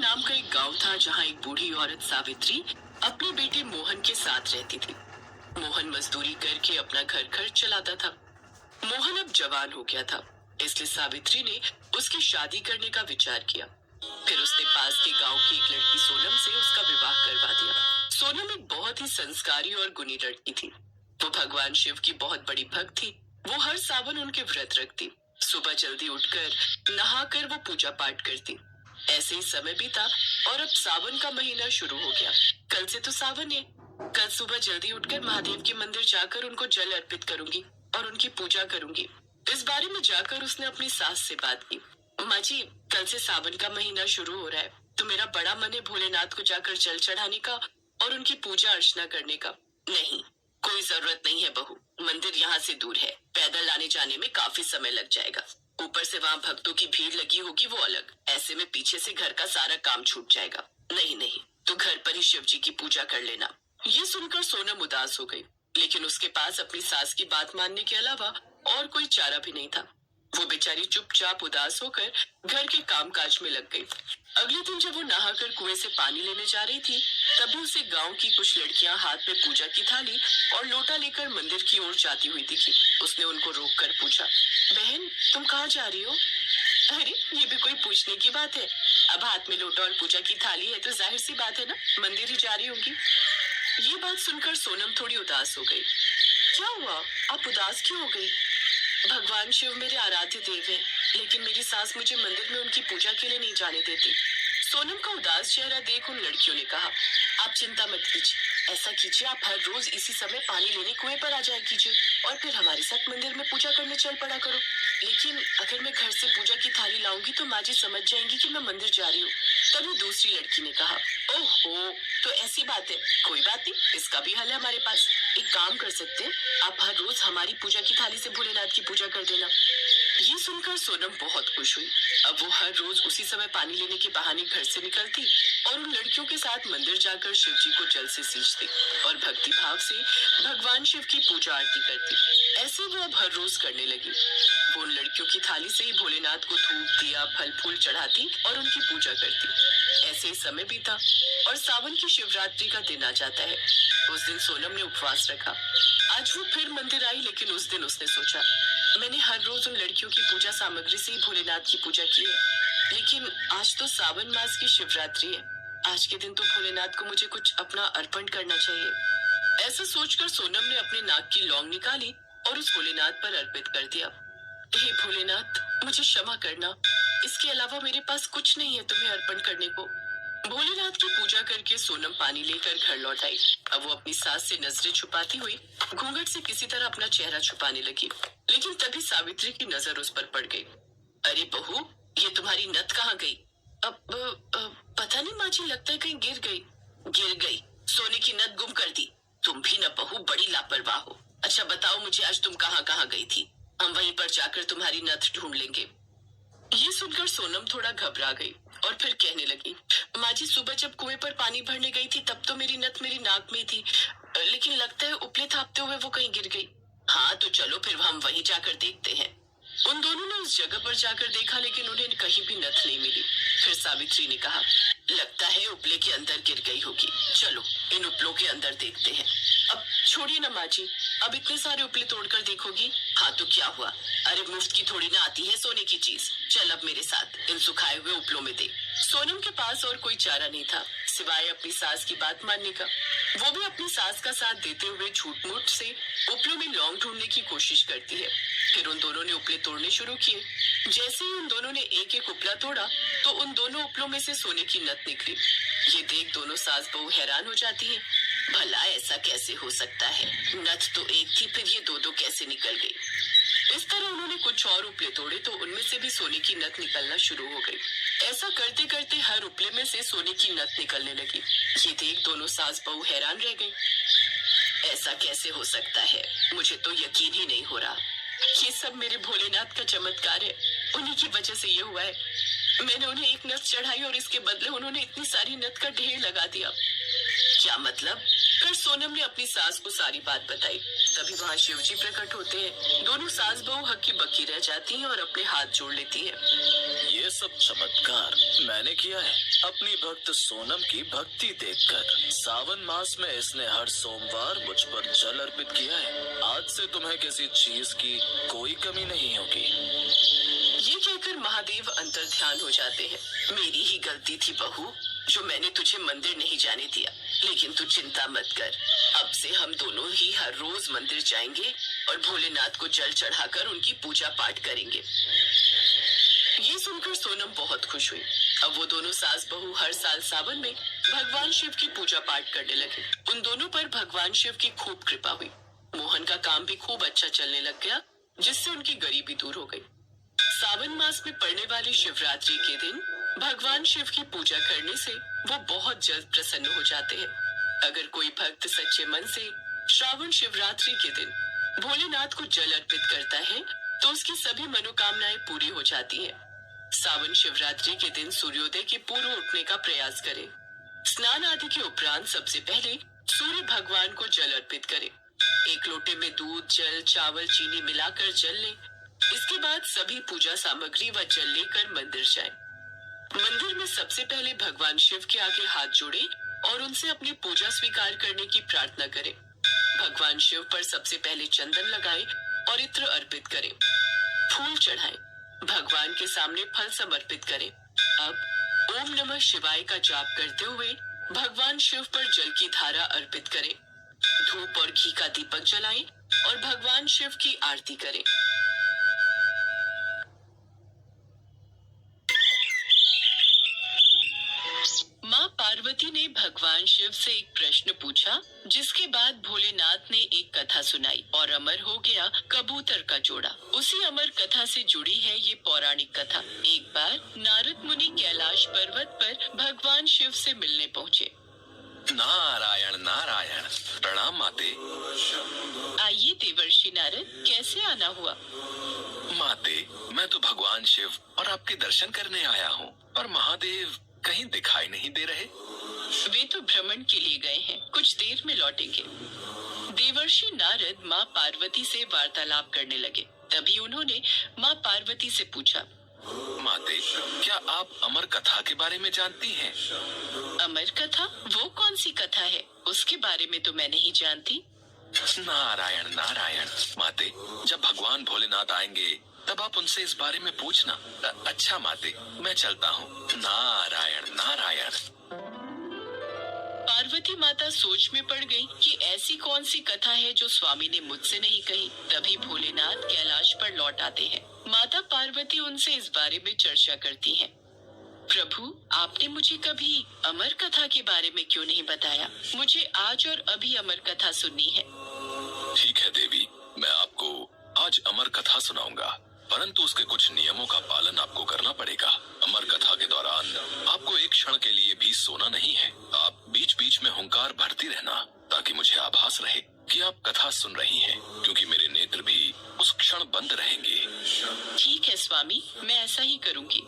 नाम का एक गांव था जहां एक बूढ़ी औरत सावित्री अपने बेटे मोहन के साथ रहती थी। मोहन मजदूरी करके अपना घर खर्च चलाता था। मोहन अब जवान हो गया था, इसलिए सावित्री ने उसकी शादी करने का विचार किया। फिर उसने पास के गांव की एक लड़की सोनम से उसका विवाह करवा दिया। सोनम एक बहुत ही संस्कारी और गुणी लड़की थी। वो भगवान शिव की बहुत बड़ी भक्त थी। वो हर सावन उनके व्रत रखती। सुबह जल्दी उठकर नहाकर वो पूजा पाठ करती। ऐसे ही समय बीता और अब सावन का महीना शुरू हो गया। कल से तो सावन है। कल सुबह जल्दी उठकर महादेव के मंदिर जाकर उनको जल अर्पित करूंगी और उनकी पूजा करूंगी। इस बारे में जाकर उसने अपनी सास से बात की। माँ जी, कल से सावन का महीना शुरू हो रहा है, तो मेरा बड़ा मन है भोलेनाथ को जाकर जल चढ़ाने का और उनकी पूजा अर्चना करने का। नहीं, कोई जरूरत नहीं है बहू, मंदिर यहाँ से दूर है, पैदल आने जाने में काफी समय लग जाएगा। ऊपर से वहाँ भक्तों की भीड़ लगी होगी वो अलग। ऐसे में पीछे से घर का सारा काम छूट जाएगा। नहीं नहीं, तो घर पर ही शिव जी की पूजा कर लेना। ये सुनकर सोनम उदास हो गई, लेकिन उसके पास अपनी सास की बात मानने के अलावा और कोई चारा भी नहीं था। वो बेचारी चुपचाप उदास होकर घर के कामकाज में लग गई। अगले दिन जब वो नहाकर कुएं से पानी लेने जा रही थी, तभी उसे गांव की कुछ लड़कियां हाथ में पूजा की थाली और लोटा लेकर मंदिर की ओर जाती हुई दिखी। उसने उनको रोककर पूछा, बहन तुम कहाँ जा रही हो? अरे ये भी कोई पूछने की बात है। अब हाथ में लोटा और पूजा की थाली है तो जाहिर सी बात है ना, मंदिर ही जा रही होंगी। ये बात सुनकर सोनम थोड़ी उदास हो गई। क्या हुआ, आप उदास क्यों हो गई? भगवान शिव मेरे आराध्य देव हैं, लेकिन मेरी सास मुझे मंदिर में उनकी पूजा के लिए नहीं जाने देती। सोनम का उदास चेहरा देख उन लड़कियों ने कहा, आप चिंता मत कीजिए, ऐसा कीजिए आप हर रोज इसी समय पानी लेने कुएं पर आ जाया कीजिए और फिर हमारे साथ मंदिर में पूजा करने चल पड़ा करो। लेकिन अगर मैं घर से पूजा की थाली लाऊंगी तो माँ जी समझ जाएंगी कि मैं मंदिर जा रही हूँ। तभी दूसरी लड़की ने कहा, ओहो, तो ऐसी बात है, कोई बात नहीं, इसका भी हल है हमारे पास। एक काम कर सकते हैं, आप हर रोज हमारी पूजा की थाली से भोलेनाथ की पूजा कर देना। ये सुनकर सोनम बहुत खुश हुई। अब वो हर रोज उसी समय पानी लेने के बहाने घर से निकलती और उन लड़कियों के साथ मंदिर जाकर शिव जी को जल से सींचती और भक्ति भाव से भगवान शिव की पूजा आरती करती। ऐसे वो अब हर रोज करने लगी। वो उन लड़कियों की थाली से ही भोलेनाथ को धूप दिया फल फूल चढ़ाती और उनकी पूजा करती। ऐसे ही समय बीता और सावन की शिवरात्रि का दिन आ जाता है। उस दिन सोनम ने उपवास रखा। आज वो फिर मंदिर आई, लेकिन उस दिन उसने सोचा, मैंने हर रोज उन लड़कियों की पूजा सामग्री से ही भोलेनाथ की पूजा की है, लेकिन आज तो सावन मास की शिवरात्रि है। आज के दिन तो भोलेनाथ को मुझे कुछ अपना अर्पण करना चाहिए। ऐसा सोचकर सोनम ने अपने नाक की लौंग निकाली और उस भोलेनाथ पर अर्पित कर दिया। हे भोलेनाथ, मुझे क्षमा करना, इसके अलावा मेरे पास कुछ नहीं है तुम्हें अर्पण करने को। भोलेनाथ की पूजा करके सोनम पानी लेकर घर लौट आई। अब वो अपनी सास से नजरें छुपाती हुई घूंघट से किसी तरह अपना चेहरा छुपाने लगी, लेकिन तभी सावित्री की नजर उस पर पड़ गई। अरे बहू, ये तुम्हारी नथ कहाँ गई? पता नहीं माँ जी, लगता है कहीं गिर गई। गिर गई? सोने की नथ गुम कर दी? तुम भी न बहू बड़ी लापरवाह हो। अच्छा बताओ मुझे, आज तुम कहाँ कहाँ गई थी? हम वहीं पर जाकर तुम्हारी नथ ढूंढ लेंगे। ये सुनकर सोनम थोड़ा घबरा गई और फिर कहने लगी, माँ जी सुबह जब कुएं पर पानी भरने गई थी तब तो मेरी नथ मेरी नाक में थी, लेकिन लगता है उपले थापते हुए वो कहीं गिर गई। हाँ तो चलो फिर हम वहीं जाकर देखते हैं। उन दोनों ने उस जगह पर जाकर देखा, लेकिन उन्हें कहीं भी नथ नहीं मिली। फिर सावित्री ने कहा, लगता है उपले के अंदर गिर गई होगी, चलो इन उपलों के अंदर देखते हैं। अब छोड़िए ना माँ जी, अब इतने सारे उपले तोड़कर देखोगी? हाँ तो क्या हुआ, अरे मुफ्त की थोड़ी ना आती है सोने की चीज। चल अब मेरे साथ इन सुखाए हुए उपलों में देख। सोनम के पास और कोई चारा नहीं था सिवाय अपनी सास की बात मानने का। वो भी अपनी सास का साथ देते हुए झूठ मूठ से उपलों में लौंग ढूंढने की कोशिश करती है। फिर उन दोनों ने उपले तोड़ने शुरू किए। जैसे ही उन दोनों ने एक एक उपला तोड़ा तो उन दोनों उपलों में से सोने की नथ निकली। ये देख दोनों सास बहू हैरान हो जाती है। भला ऐसा कैसे हो सकता है, नथ तो एक थी, फिर ये दो दो कैसे निकल गई? इस तरह उन्होंने कुछ और उपले तोड़े तो उनमें से भी सोने की नथ निकलना शुरू हो गई। ऐसा करते करते हर उपले में से सोने की नथ निकलने लगी। ये देख दोनों सास बहू हैरान रह गई। ऐसा कैसे हो सकता है, मुझे तो यकीन ही नहीं हो रहा। ये सब मेरे भोलेनाथ का चमत्कार है, उन्हीं की वजह से ये हुआ है। मैंने उन्हें एक नथ चढ़ाई और इसके बदले उन्होंने इतनी सारी नथ का ढेर लगा दिया। क्या मतलब? फिर सोनम ने अपनी सास को सारी बात बताई। तभी वहाँ शिव जी प्रकट होते हैं। दोनों सास बहू हक्की बक्की रह जाती हैं और अपने हाथ जोड़ लेती हैं। ये सब चमत्कार मैंने किया है अपनी भक्त सोनम की भक्ति देखकर। सावन मास में इसने हर सोमवार मुझ पर जल अर्पित किया है। आज से तुम्हें किसी चीज की कोई कमी नहीं होगी। ये कहकर महादेव अंतर ध्यान हो जाते हैं। मेरी ही गलती थी बहू, जो मैंने तुझे मंदिर नहीं जाने दिया। लेकिन तू चिंता मत कर, अब से हम दोनों ही हर रोज मंदिर जाएंगे और भोलेनाथ को जल चढ़ाकर उनकी पूजा पाठ करेंगे। ये सुनकर सोनम बहुत खुश हुई। अब वो दोनों सास बहू हर साल सावन में भगवान शिव की पूजा पाठ करने लगे। उन दोनों पर भगवान शिव की खूब कृपा हुई। मोहन का काम भी खूब अच्छा चलने लग गया, जिससे उनकी गरीबी दूर हो गई। सावन मास में पड़ने वाली शिवरात्रि के दिन भगवान शिव की पूजा करने से वो बहुत जल्द प्रसन्न हो जाते हैं। अगर कोई भक्त सच्चे मन से श्रावण शिवरात्रि के दिन भोलेनाथ को जल अर्पित करता है तो उसकी सभी मनोकामनाएं पूरी हो जाती हैं। सावन शिवरात्रि के दिन सूर्योदय के पूर्व उठने का प्रयास करें। स्नान आदि के उपरांत सबसे पहले सूर्य भगवान को जल अर्पित करें। एक लोटे में दूध, जल, चावल, चीनी मिलाकर जल लें। इसके बाद सभी पूजा सामग्री व जल लेकर मंदिर जाएं। मंदिर में सबसे पहले भगवान शिव के आगे हाथ जोड़े और उनसे अपनी पूजा स्वीकार करने की प्रार्थना करें। भगवान शिव पर सबसे पहले चंदन लगाएं और इत्र अर्पित करें। फूल चढ़ाएं। भगवान के सामने फल समर्पित करें। अब ओम नमः शिवाय का जाप करते हुए भगवान शिव पर जल की धारा अर्पित करें। धूप और घी का दीपक जलाएं और भगवान शिव की आरती करें। माँ पार्वती ने भगवान शिव से एक प्रश्न पूछा, जिसके बाद भोलेनाथ ने एक कथा सुनाई और अमर हो गया कबूतर का जोड़ा। उसी अमर कथा से जुड़ी है ये पौराणिक कथा। एक बार नारद मुनि कैलाश पर्वत पर भगवान शिव से मिलने पहुँचे। नारायण नारायण। प्रणाम माते। आइए देवर्षि नारद, कैसे आना हुआ? माते, मैं तो भगवान शिव और आपके दर्शन करने आया हूँ, पर महादेव कहीं दिखाई नहीं दे रहे। वे तो भ्रमण के लिए गए हैं, कुछ देर में लौटेंगे। देवर्षि नारद माँ पार्वती से वार्तालाप करने लगे। तभी उन्होंने माँ पार्वती से पूछा, माते, क्या आप अमर कथा के बारे में जानती हैं? अमर कथा? वो कौन सी कथा है? उसके बारे में तो मैं नहीं जानती। नारायण नारायण। माते, जब भगवान भोलेनाथ आएंगे तब आप उनसे इस बारे में पूछना। अच्छा माते, मैं चलता हूँ। नारायण नारायण। पार्वती माता सोच में पड़ गई कि ऐसी कौन सी कथा है जो स्वामी ने मुझसे नहीं कही। तभी भोलेनाथ कैलाश पर लौट आते हैं। माता पार्वती उनसे इस बारे में चर्चा करती हैं। प्रभु, आपने मुझे कभी अमर कथा के बारे में क्यों नहीं बताया? मुझे आज और अभी अमर कथा सुननी है। ठीक है देवी, मैं आपको आज अमर कथा सुनाऊंगा, परंतु उसके कुछ नियमों का पालन आपको करना पड़ेगा। अमर कथा के दौरान आपको एक क्षण के लिए भी सोना नहीं है। आप बीच बीच में हुंकार भरती रहना, ताकि मुझे आभास रहे कि आप कथा सुन रही हैं, क्योंकि मेरे नेत्र भी उस क्षण बंद रहेंगे। ठीक है स्वामी, मैं ऐसा ही करूंगी।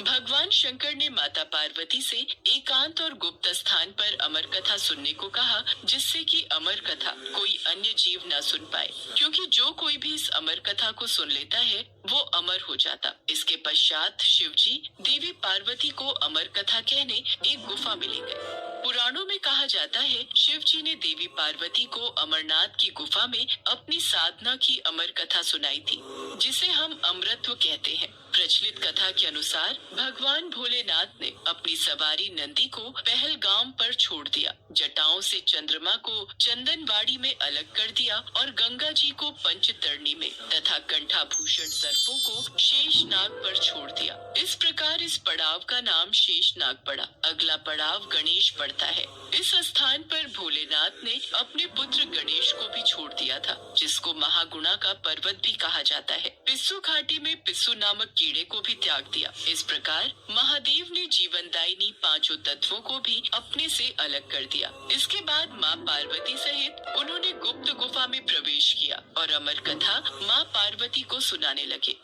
भगवान शंकर ने माता पार्वती से एकांत और गुप्त स्थान पर अमर कथा सुनने को कहा, जिससे कि अमर कथा कोई अन्य जीव न सुन पाए, क्योंकि जो कोई भी इस अमर कथा को सुन लेता है वो अमर हो जाता। इसके पश्चात शिव जी देवी पार्वती को अमर कथा कहने एक गुफा में ले गए। पुराणों में कहा जाता है शिव जी ने देवी पार्वती को अमरनाथ की गुफा में अपनी साधना की अमर कथा सुनाई थी, जिसे हम अमृतत्व कहते हैं। प्रचलित कथा के अनुसार भगवान भोलेनाथ ने अपनी सवारी नंदी को पहलगाम पर छोड़ दिया, जटाओं से चंद्रमा को चंदनवाड़ी में अलग कर दिया और गंगा जी को पंचतरणी में तथा कंठाभूषण सर्पों को शेषनाग पर छोड़ दिया। इस प्रकार इस पड़ाव का नाम शेषनाग पड़ा। अगला पड़ाव गणेश पड़ता है। इस स्थान पर भोलेनाथ ने अपने पुत्र गणेश को भी छोड़ दिया था, जिसको महागुणा का पर्वत भी कहा जाता है। पिस्सू घाटी में पिस्सू नामक कीड़े को भी त्याग दिया। इस प्रकार महादेव ने जीवनदायिनी पांचों तत्वों को भी अपने से अलग कर दिया। इसके बाद माँ पार्वती सहित उन्होंने गुप्त गुफा में प्रवेश किया और अमर कथा माँ पार्वती को सुनाने लगे।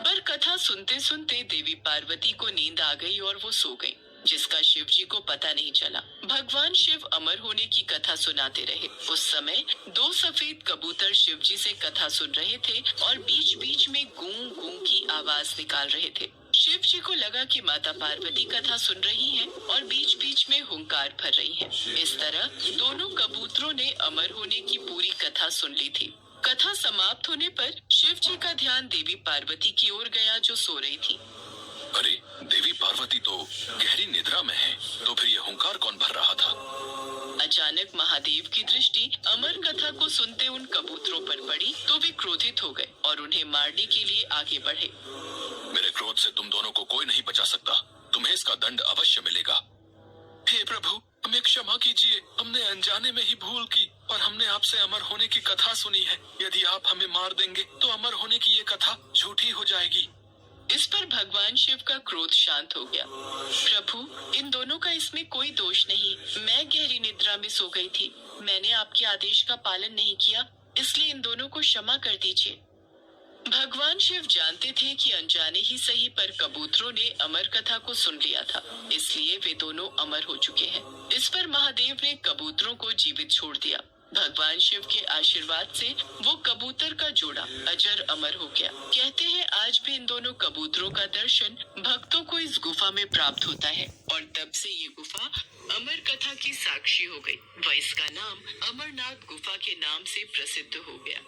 पर कथा सुनते सुनते देवी पार्वती को नींद आ गई और वो सो गई, जिसका शिव जी को पता नहीं चला। भगवान शिव अमर होने की कथा सुनाते रहे। उस समय 2 सफेद कबूतर शिव जी से कथा सुन रहे थे और बीच बीच में गूं गूं की आवाज निकाल रहे थे। शिव जी को लगा कि माता पार्वती कथा सुन रही हैं और बीच बीच में हुंकार भर रही हैं। इस तरह दोनों कबूतरों ने अमर होने की पूरी कथा सुन ली थी। कथा समाप्त होने पर शिव जी का ध्यान देवी पार्वती की ओर गया, जो सो रही थी। अरे, देवी पार्वती तो गहरी निद्रा में है, तो फिर ये हुंकार कौन भर रहा था? अचानक महादेव की दृष्टि अमर कथा को सुनते उन कबूतरों पर पड़ी तो वे क्रोधित हो गए और उन्हें मारने के लिए आगे बढ़े। मेरे क्रोध से तुम दोनों को कोई नहीं बचा सकता। तुम्हें इसका दंड अवश्य मिलेगा। हे प्रभु, हमें क्षमा कीजिए। हमने अनजाने में ही भूल की और हमने आपसे अमर होने की कथा सुनी है। यदि आप हमें मार देंगे तो अमर होने की ये कथा झूठी हो जाएगी। इस पर भगवान शिव का क्रोध शांत हो गया। प्रभु, इन दोनों का इसमें कोई दोष नहीं। मैं गहरी निद्रा में सो गई थी। मैंने आपके आदेश का पालन नहीं किया, इसलिए इन दोनों को क्षमा कर दीजिए। भगवान शिव जानते थे कि अनजाने ही सही पर कबूतरों ने अमर कथा को सुन लिया था, इसलिए वे दोनों अमर हो चुके हैं। इस पर महादेव ने कबूतरों को जीवित छोड़ दिया। भगवान शिव के आशीर्वाद से वो कबूतर का जोड़ा अजर अमर हो गया। कहते हैं आज भी इन दोनों कबूतरों का दर्शन भक्तों को इस गुफा में प्राप्त होता है और तब से ये गुफा अमर कथा की साक्षी हो गई व इसका नाम अमरनाथ गुफा के नाम से प्रसिद्ध हो गया।